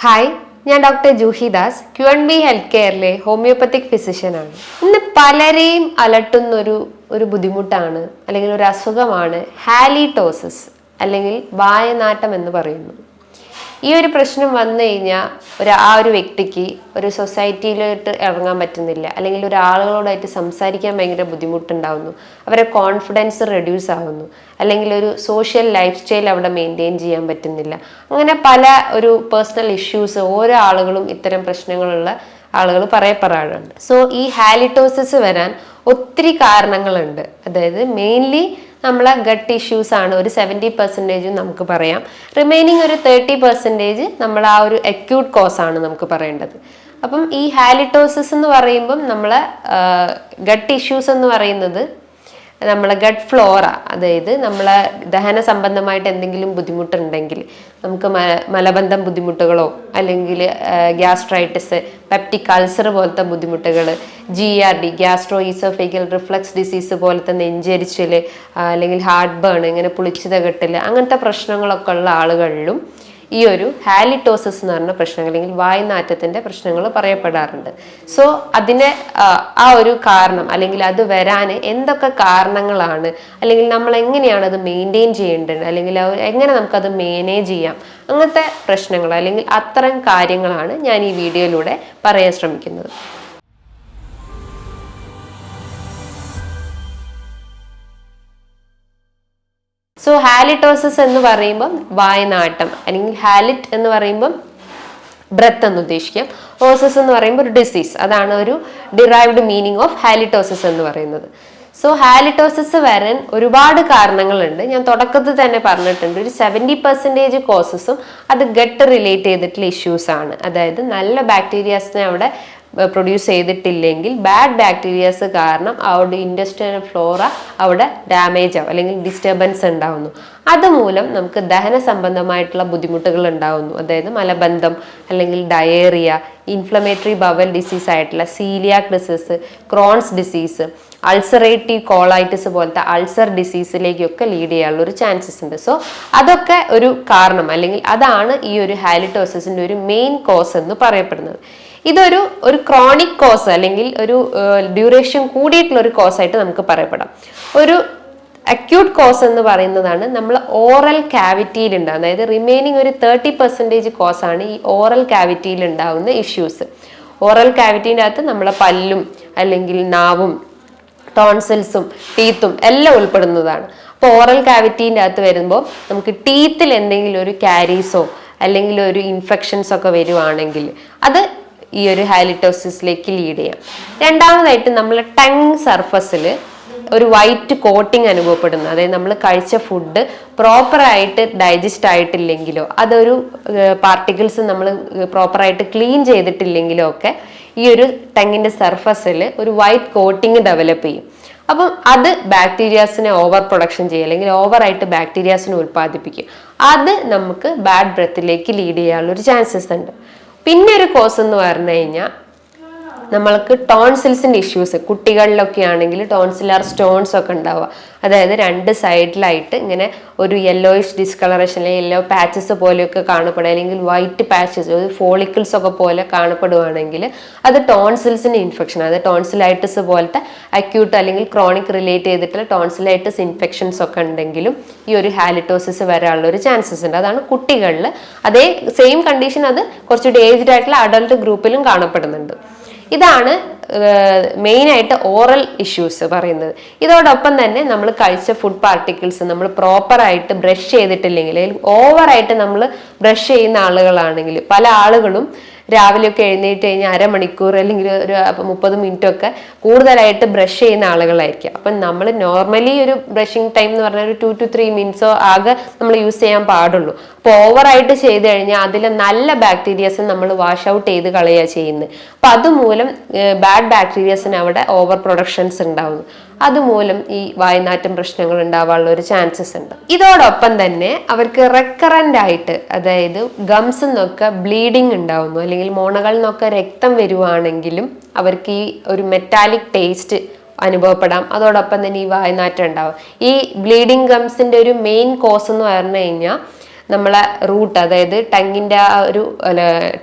Hi, ഞാൻ doctor Juhi Das, Q&B health കെയറിലെ homoeopathic ഫിസിഷ്യനാണ്. ഇന്ന് പലരെയും അലട്ടുന്ന ഒരു ബുദ്ധിമുട്ടാണ് അല്ലെങ്കിൽ ഒരു അസുഖമാണ് ഹാലിറ്റോസിസ് അല്ലെങ്കിൽ വായനാറ്റം എന്ന് പറയുന്നു. ഈ ഒരു പ്രശ്നം വന്നു കഴിഞ്ഞാൽ ആ ഒരു വ്യക്തിക്ക് ഒരു സൊസൈറ്റിയിലോട്ട് ഇറങ്ങാൻ പറ്റുന്നില്ല, അല്ലെങ്കിൽ ഒരാളുകളോടായിട്ട് സംസാരിക്കാൻ ഭയങ്കര ബുദ്ധിമുട്ടുണ്ടാവുന്നു, അവരെ കോൺഫിഡൻസ് റെഡ്യൂസ് ആവുന്നു, അല്ലെങ്കിൽ ഒരു സോഷ്യൽ ലൈഫ് സ്റ്റൈൽ അവിടെ മെയിൻറ്റെയിൻ ചെയ്യാൻ പറ്റുന്നില്ല. അങ്ങനെ പല ഒരു പേഴ്സണൽ ഇഷ്യൂസ് ഓരോ ആളുകളും ഇത്തരം പ്രശ്നങ്ങളുള്ള ആളുകൾ പറയപ്പെടാറുണ്ട്. സോ ഈ ഹാലിറ്റോസിസ് വരാൻ ഒത്തിരി കാരണങ്ങളുണ്ട്. അതായത് മെയിൻലി നമ്മളെ ഗട്ട് ഇഷ്യൂസ് ആണ് ഒരു 70% നമുക്ക് പറയാം. റിമൈനിങ് ഒരു 30% നമ്മൾ ആ ഒരു അക്യൂട്ട് കോസ് ആണ് നമുക്ക് പറയേണ്ടത്. അപ്പം ഈ ഹാലിറ്റോസിസ് എന്ന് പറയുമ്പം നമ്മളെ ഗട്ട് ഇഷ്യൂസ് എന്ന് പറയുന്നത് നമ്മളെ ഗട്ട് ഫ്ലോറ, അതായത് നമ്മളെ ദഹന സംബന്ധമായിട്ട് എന്തെങ്കിലും ബുദ്ധിമുട്ടുണ്ടെങ്കിൽ, നമുക്ക് മലബന്ധം ബുദ്ധിമുട്ടുകളോ അല്ലെങ്കിൽ ഗ്യാസ്ട്രൈറ്റിസ്, പെപ്റ്റിക് അൾസർ പോലത്തെ ബുദ്ധിമുട്ടുകൾ, GERD gastro oesophageal reflux disease പോലത്തെ നെഞ്ചരിച്ചിൽ, അല്ലെങ്കിൽ ഹാർട്ട് ബേൺ, ഇങ്ങനെ പുളിച്ചിത കെട്ടൽ, അങ്ങനത്തെ പ്രശ്നങ്ങളൊക്കെ ഉള്ള ആളുകളിലും ഈ ഒരു ഹാലിറ്റോസിസ് എന്ന് പറഞ്ഞ പ്രശ്നങ്ങൾ അല്ലെങ്കിൽ വായുനാറ്റത്തിന്റെ പ്രശ്നങ്ങൾ പറയപ്പെടാറുണ്ട്. സോ അതിനെ ആ ഒരു കാരണം അല്ലെങ്കിൽ അത് വരാൻ എന്തൊക്കെ കാരണങ്ങളാണ്, അല്ലെങ്കിൽ നമ്മൾ എങ്ങനെയാണ് അത് മെയിൻറ്റെയിൻ ചെയ്യേണ്ടത്, അല്ലെങ്കിൽ എങ്ങനെ നമുക്കത് മാനേജ് ചെയ്യാം, അങ്ങനത്തെ പ്രശ്നങ്ങൾ അല്ലെങ്കിൽ അത്തരം കാര്യങ്ങളാണ് ഞാൻ ഈ വീഡിയോയിലൂടെ പറയാൻ ശ്രമിക്കുന്നത്. സോ ഹാലിറ്റോസിസ് എന്ന് പറയുമ്പം വായനാട്ടം, അല്ലെങ്കിൽ ഹാലിറ്റ് എന്ന് പറയുമ്പം ബ്രെത്ത് എന്ന് ഉദ്ദേശിക്കാം. ഓസിസ് എന്ന് പറയുമ്പോൾ ഒരു ഡിസീസ്, അതാണ് ഒരു ഡിറൈവ്ഡ് മീനിങ് ഓഫ് ഹാലിറ്റോസിസ് എന്ന് പറയുന്നത്. സോ ഹാലിറ്റോസിസ് വരാൻ ഒരുപാട് കാരണങ്ങളുണ്ട്. ഞാൻ തുടക്കത്തിൽ തന്നെ പറഞ്ഞിട്ടുണ്ട്, ഒരു 70% കോസസും അത് ഗട്ട് റിലേറ്റ് ചെയ്തിട്ടുള്ള ഇഷ്യൂസ് ആണ്. അതായത് നല്ല ബാക്ടീരിയാസിനെ അവിടെ പ്രൊഡ്യൂസ് ചെയ്തിട്ടില്ലെങ്കിൽ ബാഡ് ബാക്ടീരിയാസ് കാരണം അവിടെ ഇൻഡസ്ട്രിയൽ ഫ്ലോറ അവിടെ ഡാമേജ് ആവും അല്ലെങ്കിൽ ഡിസ്റ്റർബൻസ് ഉണ്ടാവുന്നു. അതുമൂലം നമുക്ക് ദഹന സംബന്ധമായിട്ടുള്ള ബുദ്ധിമുട്ടുകൾ ഉണ്ടാവുന്നു. അതായത് മലബന്ധം, അല്ലെങ്കിൽ ഡയേറിയ, ഇൻഫ്ലമേറ്ററി ബവൽ ഡിസീസ് ആയിട്ടുള്ള coeliac disease, Crohn's disease, ulcerative colitis പോലത്തെ അൾസർ ഡിസീസിലേക്കൊക്കെ ലീഡ് ചെയ്യാനുള്ള ഒരു ചാൻസസ് ഉണ്ട്. സോ അതൊക്കെ ഒരു കാരണം, അല്ലെങ്കിൽ അതാണ് ഈ ഒരു ഹാലിറ്റോസിസിന്റെ ഒരു മെയിൻ കോസ് എന്ന് പറയപ്പെടുന്നത്. ഇതൊരു ക്രോണിക് കോസ് അല്ലെങ്കിൽ ഒരു ഡ്യൂറേഷൻ കൂടിയിട്ടുള്ള ഒരു കോസ് ആയിട്ട് നമുക്ക് പറയപ്പെടാം. ഒരു അക്യൂട്ട് കോസ് എന്ന് പറയുന്നതാണ് നമ്മൾ ഓറൽ ക്യാവിറ്റിയിൽ ഉണ്ടാകുന്നത്. അതായത് റിമൈനിങ് ഒരു 30% കോസാണ് ഈ ഓറൽ ക്യാവിറ്റിയിൽ ഉണ്ടാകുന്ന ഇഷ്യൂസ്. ഓറൽ ക്യാവിറ്റീൻ്റെ അകത്ത് നമ്മളെ പല്ലും അല്ലെങ്കിൽ നാവും ടോൺസിൽസും ടീത്തും എല്ലാം ഉൾപ്പെടുന്നതാണ്. അപ്പോൾ ഓറൽ ക്യാവിറ്റീൻ്റെ അകത്ത് വരുമ്പോൾ നമുക്ക് ടീത്തിൽ എന്തെങ്കിലും ഒരു കാരീസോ അല്ലെങ്കിൽ ഒരു ഇൻഫെക്ഷൻസ് ഒക്കെ വരുവാണെങ്കിൽ അത് ഈ ഒരു ഹാലിറ്റോസിസിലേക്ക് ലീഡ് ചെയ്യാം. രണ്ടാമതായിട്ട് നമ്മൾ ടങ് സർഫസിൽ ഒരു വൈറ്റ് കോട്ടിങ് അനുഭവപ്പെടുന്നു. അതായത് നമ്മൾ കഴിച്ച ഫുഡ് പ്രോപ്പറായിട്ട് ഡൈജസ്റ്റ് ആയിട്ടില്ലെങ്കിലോ, അതൊരു പാർട്ടിക്കിൾസ് നമ്മൾ പ്രോപ്പറായിട്ട് ക്ലീൻ ചെയ്തിട്ടില്ലെങ്കിലോ ഒക്കെ ഈ ഒരു ടങ്ങിന്റെ സർഫസിൽ ഒരു വൈറ്റ് കോട്ടിങ് ഡെവലപ്പ് ചെയ്യും. അപ്പം അത് ബാക്ടീരിയാസിനെ ഓവർ പ്രൊഡക്ഷൻ ചെയ്യും, അല്ലെങ്കിൽ ഓവറായിട്ട് ബാക്ടീരിയാസിനെ ഉൽപ്പാദിപ്പിക്കും. അത് നമുക്ക് ബാഡ് ബ്രെത്തിലേക്ക് ലീഡ് ചെയ്യാനുള്ള ഒരു ചാൻസസ് ഉണ്ട്. പിന്നെ ഒരു കോസ് എന്ന് പറഞ്ഞു കഴിഞ്ഞാൽ നമ്മൾക്ക് ടോൺസിൽസിൻ്റെ ഇഷ്യൂസ്, കുട്ടികളിലൊക്കെ ആണെങ്കിൽ ടോൺസിലാർ സ്റ്റോൺസ് ഒക്കെ ഉണ്ടാവുക. അതായത് രണ്ട് സൈഡിലായിട്ട് ഇങ്ങനെ ഒരു യെല്ലോയിഷ് ഡിസ്കളറേഷൻ അല്ലെങ്കിൽ യെല്ലോ പാച്ചസ് പോലെയൊക്കെ കാണപ്പെടുക, അല്ലെങ്കിൽ വൈറ്റ് പാച്ചസ്, ഒരു ഫോളിക്കിൾസ് ഒക്കെ പോലെ കാണപ്പെടുകയാണെങ്കിൽ അത് ടോൺസിൽസിൻ്റെ ഇൻഫെക്ഷൻ, അത് ടോൺസിലൈറ്റിസ് പോലത്തെ അക്യൂട്ട് അല്ലെങ്കിൽ ക്രോണിക് റിലേറ്റ് ചെയ്തിട്ടുള്ള ടോൺസിലൈറ്റിസ് ഇൻഫെക്ഷൻസ് ഒക്കെ ഉണ്ടെങ്കിലും ഈ ഒരു ഹാലിറ്റോസിസ് വരാനുള്ള ഒരു ചാൻസസ് ഉണ്ട്. അതാണ് കുട്ടികളിൽ. അതേ സെയിം കണ്ടീഷൻ അത് കുറച്ചുകൂടി ഏജ്ഡ് ആയിട്ടുള്ള അഡൾട്ട് ഗ്രൂപ്പിലും കാണപ്പെടുന്നുണ്ട്. ഇതാണ് മെയിനായിട്ട് ഓറൽ ഇഷ്യൂസ് പറയുന്നത്. ഇതോടൊപ്പം തന്നെ നമ്മൾ കഴിച്ച ഫുഡ് പാർട്ടിക്കിൾസ് നമ്മൾ പ്രോപ്പറായിട്ട് ബ്രഷ് ചെയ്തിട്ടില്ലെങ്കിൽ, അല്ലെങ്കിൽ ഓവറായിട്ട് നമ്മൾ ബ്രഷ് ചെയ്യുന്ന ആളുകളാണെങ്കിൽ, പല ആളുകളും രാവിലെയൊക്കെ എഴുന്നേറ്റ് കഴിഞ്ഞാൽ അരമണിക്കൂർ അല്ലെങ്കിൽ ഒരു 30 മിനിറ്റൊക്കെ കൂടുതലായിട്ട് ബ്രഷ് ചെയ്യുന്ന ആളുകളായിരിക്കും. അപ്പം നമ്മൾ നോർമലി ഒരു ബ്രഷിങ് ടൈം എന്ന് പറഞ്ഞാൽ ഒരു 2 to 3 മിനിറ്റ്സോ ആകെ നമ്മൾ യൂസ് ചെയ്യാൻ പാടുള്ളൂ. അപ്പോൾ ഓവറായിട്ട് ചെയ്ത് കഴിഞ്ഞാൽ അതിലെ നല്ല ബാക്ടീരിയസ് നമ്മൾ വാഷ് ഔട്ട് ചെയ്ത് കളയുക ചെയ്യുന്നത്. അപ്പം അതുമൂലം ബാഡ് ബാക്ടീരിയസിന് അവിടെ ഓവർ പ്രൊഡക്ഷൻസ് ഉണ്ടാവുന്നു. അതുമൂലം ഈ വായുനാറ്റം പ്രശ്നങ്ങൾ ഉണ്ടാവാനുള്ള ഒരു ചാൻസസ് ഉണ്ട്. ഇതോടൊപ്പം തന്നെ അവർക്ക് റെക്കറന്റ് ആയിട്ട്, അതായത് ഗംസ് നിന്നൊക്കെ ബ്ലീഡിങ് ഉണ്ടാവുന്നു, അല്ലെങ്കിൽ മോണകളിൽ നിന്നൊക്കെ രക്തം വരുവാണെങ്കിലും അവർക്ക് ഈ ഒരു മെറ്റാലിക് ടേസ്റ്റ് അനുഭവപ്പെടാം. അതോടൊപ്പം തന്നെ ഈ വായുനാറ്റം ഉണ്ടാവും. ഈ ബ്ലീഡിങ് ഗംസിന്റെ ഒരു മെയിൻ കോസ് എന്ന് പറഞ്ഞു കഴിഞ്ഞാൽ നമ്മളെ റൂട്ട്, അതായത് ടങ്ങിൻ്റെ ആ ഒരു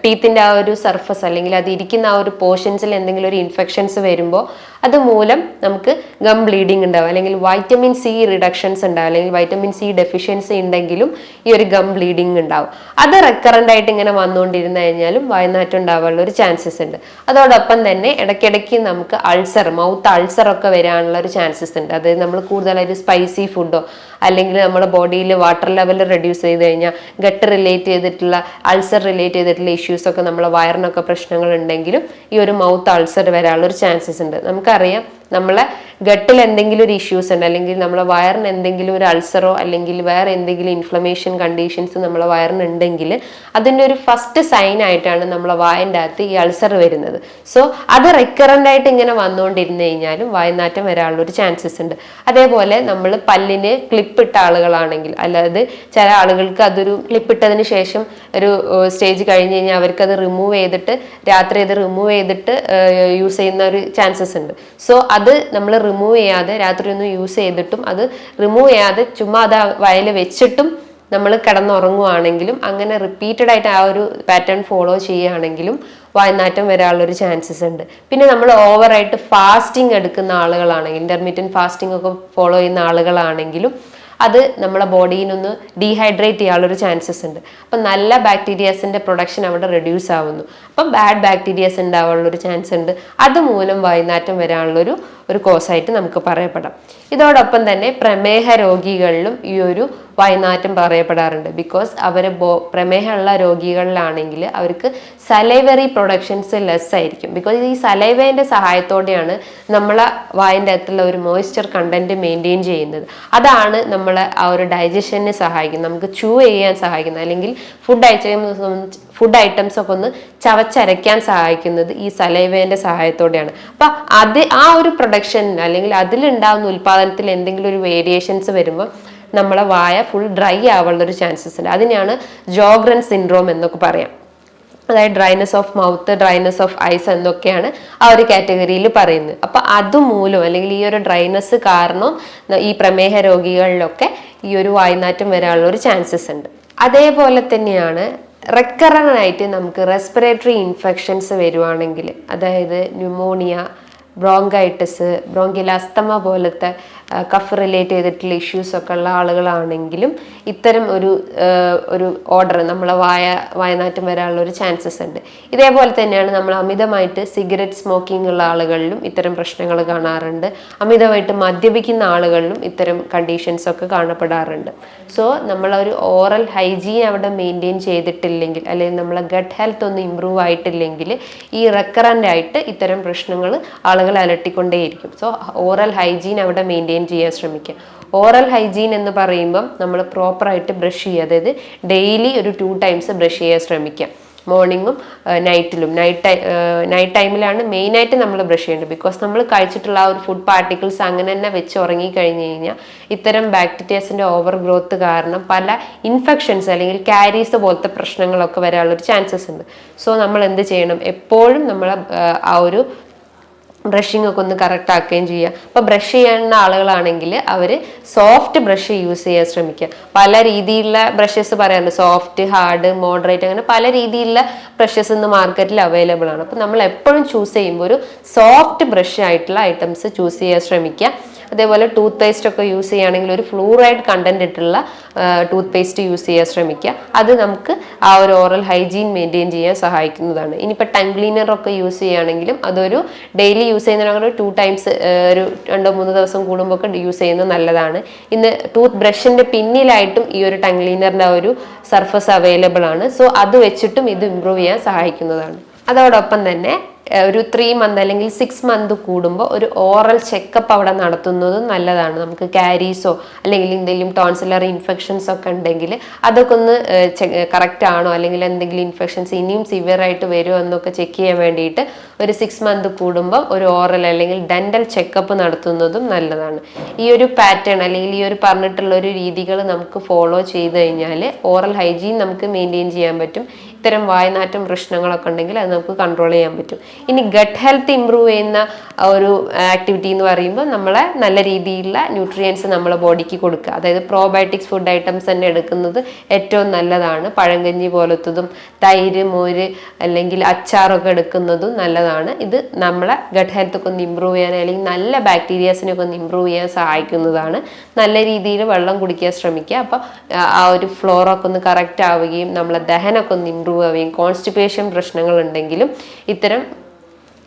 ടീത്തിൻ്റെ ആ ഒരു സർഫസ് അല്ലെങ്കിൽ അത് ഇരിക്കുന്ന ആ ഒരു പോർഷൻസിൽ എന്തെങ്കിലും ഒരു ഇൻഫെക്ഷൻസ് വരുമ്പോൾ അതുമൂലം നമുക്ക് ഗം ബ്ലീഡിങ് ഉണ്ടാവും, അല്ലെങ്കിൽ വൈറ്റമിൻ സി റിഡക്ഷൻസ് ഉണ്ടാവും, അല്ലെങ്കിൽ വൈറ്റമിൻ സി ഡെഫിഷ്യൻസി ഉണ്ടെങ്കിലും ഈ ഒരു ഗം ബ്ലീഡിങ് ഉണ്ടാവും. അത് റെക്കറൻ്റ് ആയിട്ട് ഇങ്ങനെ വന്നുകൊണ്ടിരുന്നു കഴിഞ്ഞാലും വായനാറ്റം ഉണ്ടാവാനുള്ള ഒരു ചാൻസസ് ഉണ്ട്. അതോടൊപ്പം തന്നെ ഇടയ്ക്കിടയ്ക്ക് നമുക്ക് അൾസർ, മൗത്ത് അൾസർ ഒക്കെ വരാനുള്ള ഒരു ചാൻസസ് ഉണ്ട്. അതായത് നമ്മൾ കൂടുതലായിട്ട് സ്പൈസി ഫുഡോ അല്ലെങ്കിൽ നമ്മുടെ ബോഡിയിൽ വാട്ടർ ലെവൽ റെഡ്യൂസ് ചെയ്ത് കഴിഞ്ഞാൽ ഗട്ട് റിലേറ്റ് ചെയ്തിട്ടുള്ള അൾസർ റിലേറ്റ് ചെയ്തിട്ടുള്ള ഇഷ്യൂസ് ഒക്കെ നമ്മളെ വയറിനൊക്കെ പ്രശ്നങ്ങൾ ഉണ്ടെങ്കിലും ഈ ഒരു മൗത്ത് അൾസർ വരാനുള്ള ഒരു ചാൻസസ് ഉണ്ട്. നമുക്കറിയാം നമ്മളെ ഗട്ടിൽ എന്തെങ്കിലും ഒരു ഇഷ്യൂസ് ഉണ്ട്, അല്ലെങ്കിൽ നമ്മളെ വയറിന് എന്തെങ്കിലും ഒരു അൾസറോ അല്ലെങ്കിൽ വേറെ എന്തെങ്കിലും ഇൻഫ്ലമേഷൻ കണ്ടീഷൻസ് നമ്മളെ വയറിനുണ്ടെങ്കിൽ അതിൻ്റെ ഒരു ഫസ്റ്റ് സൈൻ ആയിട്ടാണ് നമ്മളെ വായൻ്റെ അകത്ത് ഈ അൾസർ വരുന്നത്. സോ അത് റെക്കറൻ്റ് ആയിട്ട് ഇങ്ങനെ വന്നുകൊണ്ടിരുന്നു കഴിഞ്ഞാലും വായനാറ്റം വരാനുള്ള ഒരു ചാൻസസ് ഉണ്ട്. അതേപോലെ നമ്മൾ പല്ലിന് ക്ലിപ്പിട്ട ആളുകളാണെങ്കിൽ, അല്ലാതെ ചില ആളുകൾക്ക് അതൊരു ക്ലിപ്പിട്ടതിന് ശേഷം ഒരു സ്റ്റേജ് കഴിഞ്ഞ് കഴിഞ്ഞാൽ അവർക്കത് റിമൂവ് ചെയ്തിട്ട് രാത്രി അത് റിമൂവ് ചെയ്തിട്ട് യൂസ് ചെയ്യുന്ന ഒരു ചാൻസസ് ഉണ്ട്. സോ അത് നമ്മൾ റിമൂവ് ചെയ്യാതെ രാത്രി ഒന്നും യൂസ് ചെയ്തിട്ടും അത് റിമൂവ് ചെയ്യാതെ ചുമ്മാ അത് വയൽ വെച്ചിട്ടും നമ്മൾ കിടന്നുറങ്ങുവാണെങ്കിലും അങ്ങനെ റിപ്പീറ്റഡ് ആയിട്ട് ആ ഒരു പാറ്റേൺ ഫോളോ ചെയ്യുകയാണെങ്കിലും വായനാറ്റം വരാനുള്ളൊരു ചാൻസസ് ഉണ്ട്. പിന്നെ നമ്മൾ ഓവറായിട്ട് ഫാസ്റ്റിംഗ് എടുക്കുന്ന ആളുകളാണെങ്കിൽ, ഇന്റർമീഡിയറ്റ് ഫാസ്റ്റിംഗ് ഒക്കെ ഫോളോ ചെയ്യുന്ന ആളുകളാണെങ്കിലും അത് നമ്മളെ ബോഡിയിനൊന്ന് ഡീഹൈഡ്രേറ്റ് ചെയ്യാനുള്ളൊരു ചാൻസസ് ഉണ്ട്. അപ്പം നല്ല ബാക്ടീരിയാസിൻ്റെ പ്രൊഡക്ഷൻ അവിടെ റെഡ്യൂസ് ആവുന്നു. അപ്പം ബാഡ് ബാക്ടീരിയാസ് ഉണ്ടാവാനുള്ളൊരു ചാൻസ് ഉണ്ട്. അതുമൂലം വായനാറ്റം വരാനുള്ളൊരു കോസായിട്ട് നമുക്ക് പറയപ്പെടാം. ഇതോടൊപ്പം തന്നെ പ്രമേഹ രോഗികളിലും ഈ ഒരു വായനാറ്റം പറയപ്പെടാറുണ്ട്. ബിക്കോസ് അവർ പ്രമേഹമുള്ള രോഗികളിലാണെങ്കിൽ അവർക്ക് സലൈവറി പ്രൊഡക്ഷൻസ് ലെസ് ആയിരിക്കും. ബിക്കോസ് ഈ സലൈവേൻ്റെ സഹായത്തോടെയാണ് നമ്മളെ വായൻ്റെ അകത്തുള്ള ഒരു മോയ്സ്ചർ കണ്ടന്റ് മെയിൻറ്റെയിൻ ചെയ്യുന്നത്. അതാണ് നമ്മളെ ആ ഒരു ഡൈജഷനെ സഹായിക്കുന്നത്, നമുക്ക് ചൂ ചെയ്യാൻ സഹായിക്കുന്നത്, അല്ലെങ്കിൽ ഫുഡ് ഐറ്റംസ് ഒക്കെ ഒന്ന് ചവച്ചരയ്ക്കാൻ സഹായിക്കുന്നത് ഈ സലൈവേൻ്റെ സഹായത്തോടെയാണ്. അപ്പം ആ ഒരു പ്രൊഡക്ഷൻ അല്ലെങ്കിൽ അതിലുണ്ടാകുന്ന ഉൽപ്പാദനത്തിൽ എന്തെങ്കിലും ഒരു വേരിയേഷൻസ് വരുമ്പോൾ നമ്മളെ വായ ഫുൾ ഡ്രൈ ആവാനുള്ളൊരു ചാൻസസ് ഉണ്ട്. അതിനെയാണ് ജോഗ്രൻ സിൻഡ്രോം എന്നൊക്കെ പറയാം. അതായത് dryness of mouth, dryness of eyes എന്നൊക്കെയാണ് ആ ഒരു കാറ്റഗറിയിൽ പറയുന്നത്. അപ്പം അതുമൂലം അല്ലെങ്കിൽ ഈ ഒരു ഡ്രൈനെസ് കാരണം ഈ പ്രമേഹ രോഗികളിലൊക്കെ ഈ ഒരു വായുനാറ്റം വരാനുള്ള ഒരു ചാൻസസ് ഉണ്ട്. അതേപോലെ തന്നെയാണ് റെക്കറൻ്റ് ആയിട്ട് നമുക്ക് റെസ്പിറേറ്ററി ഇൻഫെക്ഷൻസ് വരുവാണെങ്കിൽ, അതായത് ന്യൂമോണിയ, ബ്രോങ്കൈറ്റിസ്, ബ്രോങ്കിയൽ അസ്തമ പോലത്തെ കഫ് റിലേറ്റ് ചെയ്തിട്ടുള്ള ഇഷ്യൂസ് ഒക്കെ ഉള്ള ആളുകളാണെങ്കിലും ഇത്തരം ഒരു ഓർഡർ നമ്മളെ വായനാറ്റം വരാനുള്ള ഒരു ചാൻസസ് ഉണ്ട്. ഇതേപോലെ തന്നെയാണ് നമ്മൾ അമിതമായിട്ട് സിഗരറ്റ് സ്മോക്കിംഗ് ഉള്ള ആളുകളിലും ഇത്തരം പ്രശ്നങ്ങൾ കാണാറുണ്ട്. അമിതമായിട്ട് മദ്യപിക്കുന്ന ആളുകളിലും ഇത്തരം കണ്ടീഷൻസ് ഒക്കെ കാണപ്പെടാറുണ്ട്. സോ നമ്മളൊരു ഓറൽ ഹൈജീൻ അവിടെ മെയിൻറ്റെയിൻ ചെയ്തിട്ടില്ലെങ്കിൽ, അല്ലെങ്കിൽ നമ്മളെ ഗട്ട് ഹെൽത്ത് ഒന്നും ഇമ്പ്രൂവ് ആയിട്ടില്ലെങ്കിൽ ഈ റെക്കറൻ്റ് ആയിട്ട് ഇത്തരം പ്രശ്നങ്ങൾ ആളുകൾ അലട്ടിക്കൊണ്ടേയിരിക്കും. സോ ഓറൽ ഹൈജീൻ അവിടെ മെയിൻറ്റെയിൻ ചെയ്യാൻ ശ്രമിക്കുക. ഓറൽ ഹൈജീൻ എന്ന് പറയുമ്പം നമ്മൾ പ്രോപ്പറായിട്ട് ബ്രഷ് ചെയ്യുക, അതായത് ഡെയിലി ഒരു 2 times ബ്രഷ് ചെയ്യാൻ ശ്രമിക്കുക. മോർണിംഗും നൈറ്റിലും. നൈറ്റ് ടൈമിലാണ് മെയിനായിട്ട് നമ്മൾ ബ്രഷ് ചെയ്യേണ്ടത്. ബിക്കോസ് നമ്മൾ കഴിച്ചിട്ടുള്ള ആ ഒരു ഫുഡ് പാർട്ടിക്കിൾസ് അങ്ങനെ തന്നെ വെച്ച് ഉറങ്ങിക്കഴിഞ്ഞ് കഴിഞ്ഞാൽ ഇത്തരം ബാക്ടീരിയാസിൻ്റെ ഓവർ ഗ്രോത്ത് കാരണം പല ഇൻഫെക്ഷൻസ് അല്ലെങ്കിൽ കാരീസ് പോലത്തെ പ്രശ്നങ്ങളൊക്കെ വരാനുള്ളൊരു ചാൻസസ് ഉണ്ട്. സോ നമ്മൾ എന്ത് ചെയ്യണം, എപ്പോഴും നമ്മൾ ആ ഒരു ബ്രഷിംഗ് ഒക്കെ ഒന്ന് കറക്റ്റ് ആക്കുകയും ചെയ്യുക. അപ്പോൾ ബ്രഷ് ചെയ്യുന്ന ആളുകളാണെങ്കിൽ അവർ സോഫ്റ്റ് ബ്രഷ് യൂസ് ചെയ്യാൻ ശ്രമിക്കുക. പല രീതിയിലുള്ള ബ്രഷസ് പറയാറുണ്ട്, സോഫ്റ്റ്, ഹാർഡ്, മോഡറേറ്റ്, അങ്ങനെ പല രീതിയിലുള്ള ബ്രഷസ് ഇന്ന് മാർക്കറ്റിൽ അവൈലബിൾ ആണ്. അപ്പോൾ നമ്മൾ എപ്പോഴും ചൂസ് ചെയ്യുമ്പോൾ ഒരു സോഫ്റ്റ് ബ്രഷ് ആയിട്ടുള്ള ഐറ്റംസ് ചൂസ് ചെയ്യാൻ ശ്രമിക്കുക. അതേപോലെ ടൂത്ത് പേസ്റ്റ് ഒക്കെ യൂസ് ചെയ്യുകയാണെങ്കിൽ ഒരു ഫ്ലൂറൈഡ് കണ്ടന്റ് ഇട്ടുള്ള ടൂത്ത് പേസ്റ്റ് യൂസ് ചെയ്യാൻ ശ്രമിക്കുക. അത് നമുക്ക് ആ ഒരു ഓറൽ ഹൈജീൻ മെയിൻറ്റെയിൻ ചെയ്യാൻ സഹായിക്കുന്നതാണ്. ഇനിയിപ്പോൾ ടങ് ക്ലീനർ ഒക്കെ യൂസ് ചെയ്യുകയാണെങ്കിലും അതൊരു ഡെയിലി യൂസ് ചെയ്യുന്നതിനോട് 2 times ഒരു 2-3 ദിവസം കൂടുമ്പോൾ ഒക്കെ യൂസ് ചെയ്യുന്നത് നല്ലതാണ്. ഇന്ന് ടൂത്ത് ബ്രഷിൻ്റെ പിന്നിലായിട്ടും ഈ ഒരു ടങ് ക്ലീനറിൻ്റെ ഒരു സർഫസ് അവൈലബിൾ ആണ്. സോ അത് വെച്ചിട്ടും ഇത് ഇമ്പ്രൂവ് ചെയ്യാൻ സഹായിക്കുന്നതാണ്. അതോടൊപ്പം തന്നെ ഒരു 3 month അല്ലെങ്കിൽ 6 month കൂടുമ്പോൾ ഒരു ഓറൽ ചെക്കപ്പ് അവിടെ നടത്തുന്നതും നല്ലതാണ്. നമുക്ക് കാരീസോ അല്ലെങ്കിൽ എന്തെങ്കിലും ടോൺസിലറി ഇൻഫെക്ഷൻസ് ഒക്കെ ഉണ്ടെങ്കിൽ അതൊക്കെ ഒന്ന് കറക്റ്റ് ആണോ, അല്ലെങ്കിൽ എന്തെങ്കിലും ഇൻഫെക്ഷൻസ് ഇനിയും സിവിയർ ആയിട്ട് വരുമോ എന്നൊക്കെ ചെക്ക് ചെയ്യാൻ വേണ്ടിയിട്ട് ഒരു 6 month കൂടുമ്പോൾ ഒരു ഓറൽ അല്ലെങ്കിൽ ഡെന്റൽ ചെക്കപ്പ് നടത്തുന്നതും നല്ലതാണ്. ഈ ഒരു പാറ്റേൺ അല്ലെങ്കിൽ ഈ ഒരു പറഞ്ഞിട്ടുള്ള ഒരു രീതികൾ നമുക്ക് ഫോളോ ചെയ്ത് കഴിഞ്ഞാൽ ഓറൽ ഹൈജീൻ നമുക്ക് മെയിൻറ്റെയിൻ ചെയ്യാൻ പറ്റും. ഇത്തരം വായനാറ്റം പ്രശ്നങ്ങളൊക്കെ ഉണ്ടെങ്കിൽ അത് നമുക്ക് കൺട്രോൾ ചെയ്യാൻ പറ്റും. ഇനി ഗട്ട് ഹെൽത്ത് ഇമ്പ്രൂവ് ചെയ്യുന്ന ഒരു ആക്ടിവിറ്റി എന്ന് പറയുമ്പോൾ നമ്മളെ നല്ല രീതിയിലുള്ള ന്യൂട്രിയൻസ് നമ്മളെ ബോഡിക്ക് കൊടുക്കുക. അതായത് പ്രോബയോട്ടിക്സ് ഫുഡ് ഐറ്റംസ് തന്നെ എടുക്കുന്നത് ഏറ്റവും നല്ലതാണ്. പഴങ്കഞ്ഞി പോലത്തതും തൈര്, മോര് അല്ലെങ്കിൽ അച്ചാറൊക്കെ എടുക്കുന്നതും നല്ലതാണ്. ഇത് നമ്മളെ ഗട്ട് ഹെൽത്ത് ഒക്കെ ഒന്ന് ഇമ്പ്രൂവ് ചെയ്യാൻ അല്ലെങ്കിൽ നല്ല ബാക്ടീരിയാസിനൊക്കെ ഒന്ന് ഇമ്പ്രൂവ് ചെയ്യാൻ സഹായിക്കുന്നതാണ്. നല്ല രീതിയിൽ വെള്ളം കുടിക്കാൻ ശ്രമിക്കുക. അപ്പോൾ ആ ഒരു ഫ്ലോറൊക്കെ ഒന്ന് കറക്റ്റ് ആവുകയും നമ്മളെ ദഹനമൊക്കെ ഒന്ന് ഇമ്പ്രൂവ് ആവുകയും കോൺസ്റ്റിപ്പേഷൻ പ്രശ്നങ്ങൾ ഉണ്ടെങ്കിലും ഇത്തരം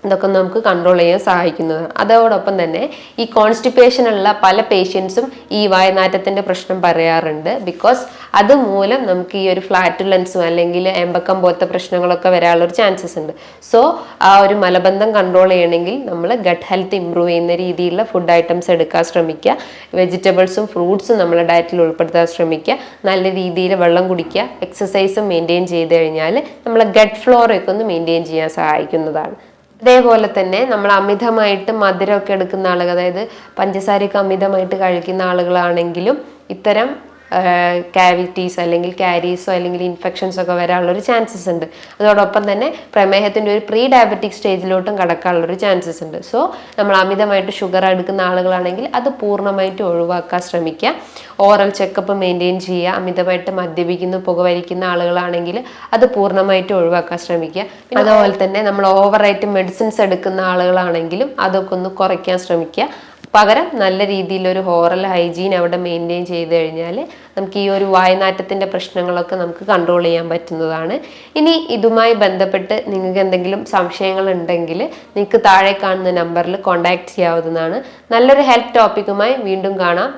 ഇതൊക്കെ നമുക്ക് കൺട്രോൾ ചെയ്യാൻ സഹായിക്കുന്നതാണ്. അതോടൊപ്പം തന്നെ ഈ കോൺസ്റ്റിപ്പേഷനുള്ള പല പേഷ്യൻസും ഈ വായനാറ്റത്തിൻ്റെ പ്രശ്നം പറയാറുണ്ട്. ബിക്കോസ് അതുമൂലം നമുക്ക് ഈ ഒരു ഫ്ലാറ്റുലൻസും അല്ലെങ്കിൽ എമ്പക്കം പോലത്തെ പ്രശ്നങ്ങളൊക്കെ വരാനുള്ളൊരു ചാൻസസ് ഉണ്ട്. സോ ആ ഒരു മലബന്ധം കൺട്രോൾ ചെയ്യണമെങ്കിൽ നമ്മൾ ഗട്ട് ഹെൽത്ത് ഇമ്പ്രൂവ് ചെയ്യുന്ന രീതിയിലുള്ള ഫുഡ് ഐറ്റംസ് എടുക്കാൻ ശ്രമിക്കുക. വെജിറ്റബിൾസും ഫ്രൂട്ട്സും നമ്മളെ ഡയറ്റിൽ ഉൾപ്പെടുത്താൻ ശ്രമിക്കുക. നല്ല രീതിയിൽ വെള്ളം കുടിക്കുക. എക്സസൈസും മെയിൻറ്റെയിൻ ചെയ്ത് കഴിഞ്ഞാൽ നമ്മളെ ഗട്ട് ഫ്ലോറൊക്കെ ഒന്ന് മെയിൻറ്റെയിൻ ചെയ്യാൻ സഹായിക്കുന്നതാണ്. അതേപോലെ തന്നെ നമ്മൾ അമിതമായിട്ട് മധുരമൊക്കെ എടുക്കുന്ന ആളുകൾ, അതായത് പഞ്ചസാരയൊക്കെ അമിതമായിട്ട് കഴിക്കുന്ന ആളുകളാണെങ്കിലും ഇത്തരം കാവിറ്റീസ് അല്ലെങ്കിൽ കാരീസോ അല്ലെങ്കിൽ ഇൻഫെക്ഷൻസോ ഒക്കെ വരാനുള്ളൊരു ചാൻസസ് ഉണ്ട്. അതോടൊപ്പം തന്നെ പ്രമേഹത്തിൻ്റെ ഒരു പ്രീ ഡയബറ്റിക് സ്റ്റേജിലോട്ടും കടക്കാനുള്ളൊരു ചാൻസസ് ഉണ്ട്. സോ നമ്മൾ അമിതമായിട്ട് ഷുഗർ എടുക്കുന്ന ആളുകളാണെങ്കിൽ അത് പൂർണ്ണമായിട്ട് ഒഴിവാക്കാൻ ശ്രമിക്കുക. ഓറൽ ചെക്കപ്പ് മെയിൻറ്റെയിൻ ചെയ്യുക. അമിതമായിട്ട് മദ്യപിക്കുന്ന പുകവലിക്കുന്ന ആളുകളാണെങ്കിൽ അത് പൂർണ്ണമായിട്ട് ഒഴിവാക്കാൻ ശ്രമിക്കുക. അതുപോലെ തന്നെ നമ്മൾ ഓവറായിട്ട് മെഡിസിൻസ് എടുക്കുന്ന ആളുകളാണെങ്കിലും അതൊക്കെ ഒന്ന് കുറയ്ക്കാൻ ശ്രമിക്കുക. പകരം നല്ല രീതിയിലൊരു ഓറൽ ഹൈജീൻ അവിടെ മെയിൻറ്റെയിൻ ചെയ്ത് കഴിഞ്ഞാൽ നമുക്ക് ഈ ഒരു വായനാറ്റത്തിൻ്റെ പ്രശ്നങ്ങളൊക്കെ നമുക്ക് കൺട്രോൾ ചെയ്യാൻ പറ്റുന്നതാണ്. ഇനി ഇതുമായി ബന്ധപ്പെട്ട് നിങ്ങൾക്ക് എന്തെങ്കിലും സംശയങ്ങൾ ഉണ്ടെങ്കിൽ നിങ്ങൾക്ക് താഴെ കാണുന്ന നമ്പറിൽ കോൺടാക്ട് ചെയ്യാവുന്നതാണ്. നല്ലൊരു ഹെൽത്ത് ടോപ്പിക്കുമായി വീണ്ടും കാണാം.